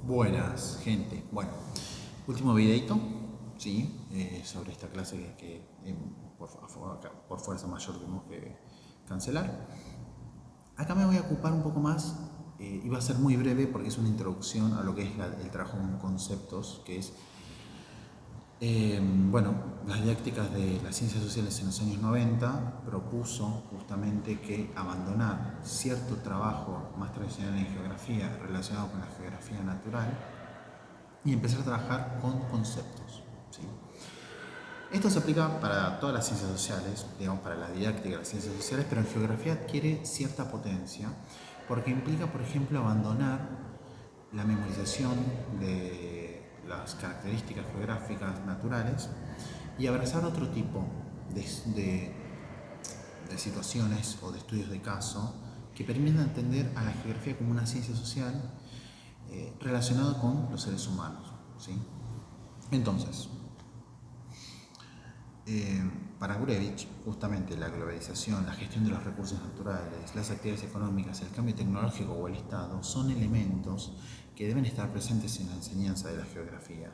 Buenas, gente. Bueno, último videito, ¿sí? Sobre esta clase por fuerza mayor tuvimos que cancelar. Acá me voy a ocupar un poco más, y va a ser muy breve porque es una introducción a lo que es el trabajo con conceptos, que es, las didácticas de las ciencias sociales en los años 90 propuso justamente que abandonar cierto trabajo más tradicional en geografía relacionado con la geografía natural y empezar a trabajar con conceptos, ¿sí? Esto se aplica para todas las ciencias sociales, digamos para la didáctica de las ciencias sociales, pero en geografía adquiere cierta potencia porque implica, por ejemplo, abandonar la memorización de las características geográficas naturales y abrazar otro tipo de situaciones o de estudios de caso que permitan entender a la geografía como una ciencia social relacionada con los seres humanos, ¿sí? Entonces, para Gurevich, justamente la globalización, la gestión de los recursos naturales, las actividades económicas, el cambio tecnológico o el Estado son elementos que deben estar presentes en la enseñanza de la geografía.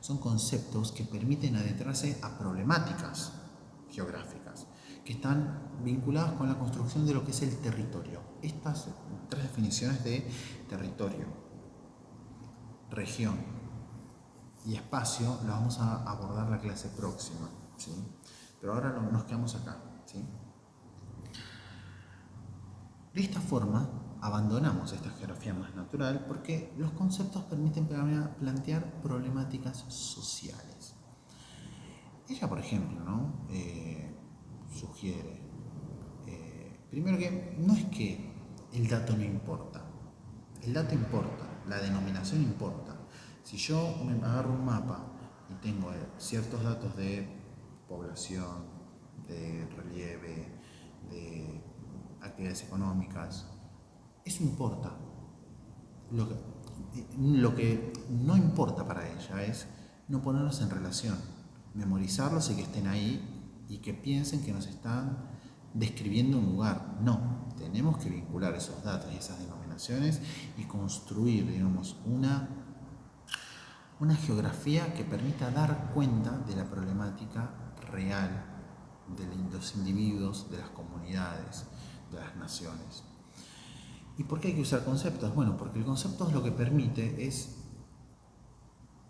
Son conceptos que permiten adentrarse a problemáticas geográficas que están vinculadas con la construcción de lo que es el territorio. Estas tres definiciones de territorio, región y espacio las vamos a abordar la clase próxima, ¿sí? Pero ahora nos quedamos acá, ¿sí? De esta forma abandonamos esta geografía más natural porque los conceptos permiten plantear problemáticas sociales. Ella, por ejemplo, ¿no? Sugiere, primero que no es que el dato no importa, el dato importa, la denominación importa. Si yo me agarro un mapa y tengo ciertos datos de población, de relieve, de actividades económicas, eso importa. Lo que no importa para ella es no ponerlos en relación, memorizarlos y que estén ahí y que piensen que nos están describiendo un lugar. No, tenemos que vincular esos datos y esas denominaciones y construir, digamos, una geografía que permita dar cuenta de la problemática real de los individuos, de las comunidades, de las naciones. ¿Y por qué hay que usar conceptos? Bueno, porque el concepto lo que permite es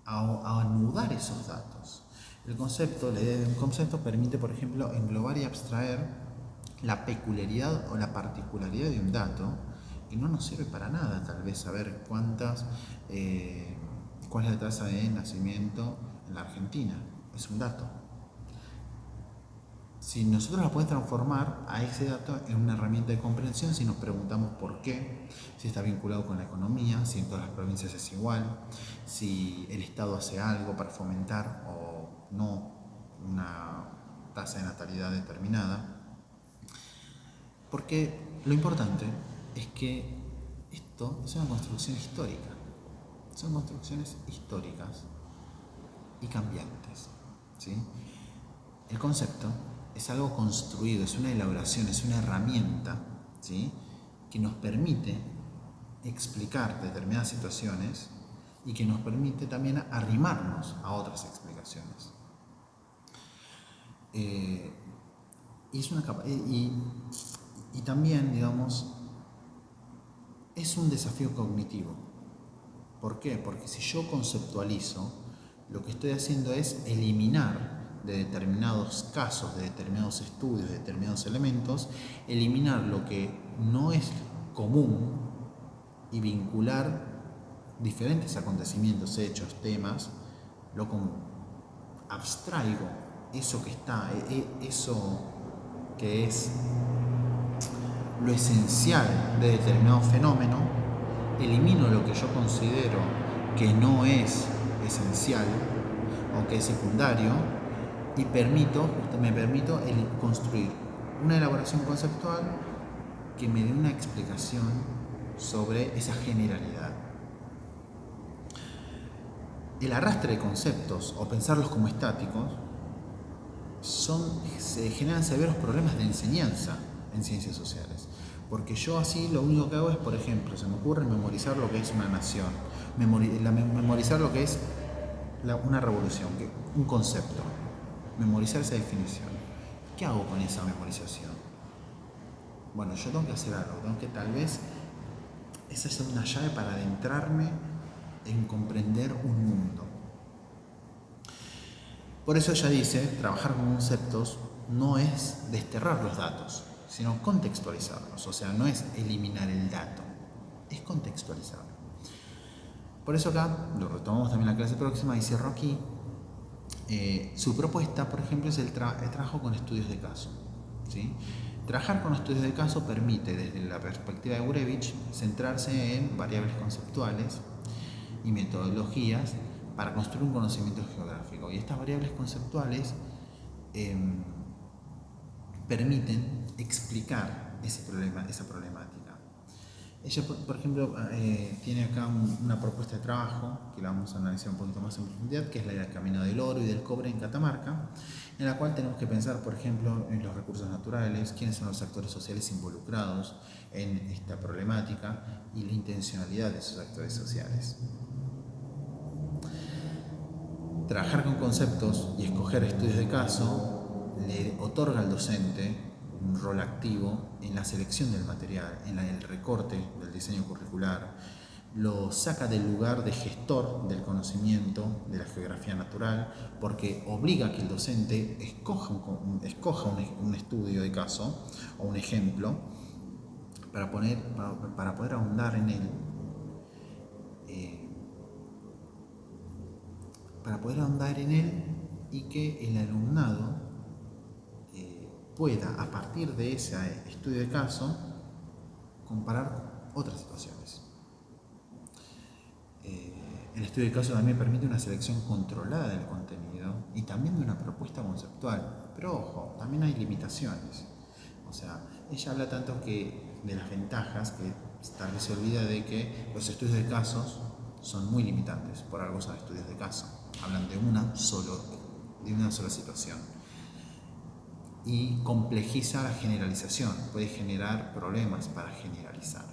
anudar esos datos. La idea de un concepto permite, por ejemplo, englobar y abstraer la peculiaridad o la particularidad de un dato y no nos sirve para nada, tal vez, saber cuál es la tasa de nacimiento en la Argentina. Es un dato. Si nosotros la podemos transformar a ese dato en una herramienta de comprensión, si nos preguntamos por qué, si está vinculado con la economía, si en todas las provincias es igual, si el Estado hace algo para fomentar o no una tasa de natalidad determinada. Porque lo importante es que esto es una construcción histórica. Son construcciones históricas y cambiantes, ¿sí? El concepto es algo construido, es una elaboración, es una herramienta, ¿sí?, que nos permite explicar determinadas situaciones y que nos permite también arrimarnos a otras explicaciones. Y también, digamos, es un desafío cognitivo. ¿Por qué? Porque si yo conceptualizo, lo que estoy haciendo es eliminar de determinados casos, de determinados estudios, de determinados elementos, eliminar lo que no es común y vincular diferentes acontecimientos, hechos, temas, lo común. Abstraigo eso que está, eso que es lo esencial de determinado fenómeno, elimino lo que yo considero que no es esencial o que es secundario y me permito construir una elaboración conceptual que me dé una explicación sobre esa generalidad. El arrastre de conceptos o pensarlos como estáticos se generan severos problemas de enseñanza en ciencias sociales, Porque yo así lo único que hago es, por ejemplo, se me ocurre memorizar lo que es una nación, memorizar lo que es una revolución, un concepto, memorizar esa definición. ¿Qué hago con esa memorización? Bueno, yo tengo que hacer algo, tengo que tal vez, esa es una llave para adentrarme en comprender un mundo. Por eso ella dice, trabajar con conceptos no es desterrar los datos, sino contextualizarlos. O sea, no es eliminar el dato, es contextualizarlo. Por eso acá, lo retomamos también en la clase próxima, y cierro aquí, su propuesta, por ejemplo, es el trabajo con estudios de caso. ¿Sí? Trabajar con estudios de caso permite, desde la perspectiva de Gurevich, centrarse en variables conceptuales y metodologías para construir un conocimiento geográfico. Y estas variables conceptuales permiten explicar esa problemática. Ella, por ejemplo, tiene acá una propuesta de trabajo que la vamos a analizar un poquito más en profundidad, que es la del camino del oro y del cobre en Catamarca, en la cual tenemos que pensar, por ejemplo, en los recursos naturales, quiénes son los actores sociales involucrados en esta problemática y la intencionalidad de esos actores sociales. Trabajar con conceptos y escoger estudios de caso le otorga al docente un rol activo en la selección del material, en el recorte del diseño curricular, lo saca del lugar de gestor del conocimiento de la geografía natural, porque obliga a que el docente escoja un estudio de caso o un ejemplo para poder ahondar en él, y que el alumnado pueda, a partir de ese estudio de caso, comparar otras situaciones. El estudio de caso también permite una selección controlada del contenido y también de una propuesta conceptual. Pero ojo, también hay limitaciones. O sea, ella habla tanto que de las ventajas, que tal vez se olvida de que los estudios de casos son muy limitantes. Por algo son estudios de caso. Hablan de una sola situación. Y complejiza la generalización, puede generar problemas para generalizar.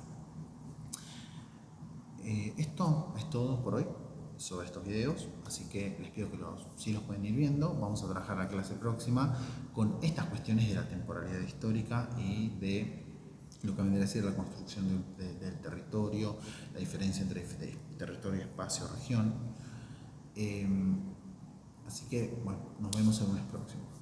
Esto es todo por hoy sobre estos videos, así que les pido que si los pueden ir viendo. Vamos a trabajar la clase próxima con estas cuestiones de la temporalidad histórica y de lo que vendría a ser la construcción del territorio, la diferencia entre territorio, espacio, región. Así que, bueno, nos vemos en un mes próximo.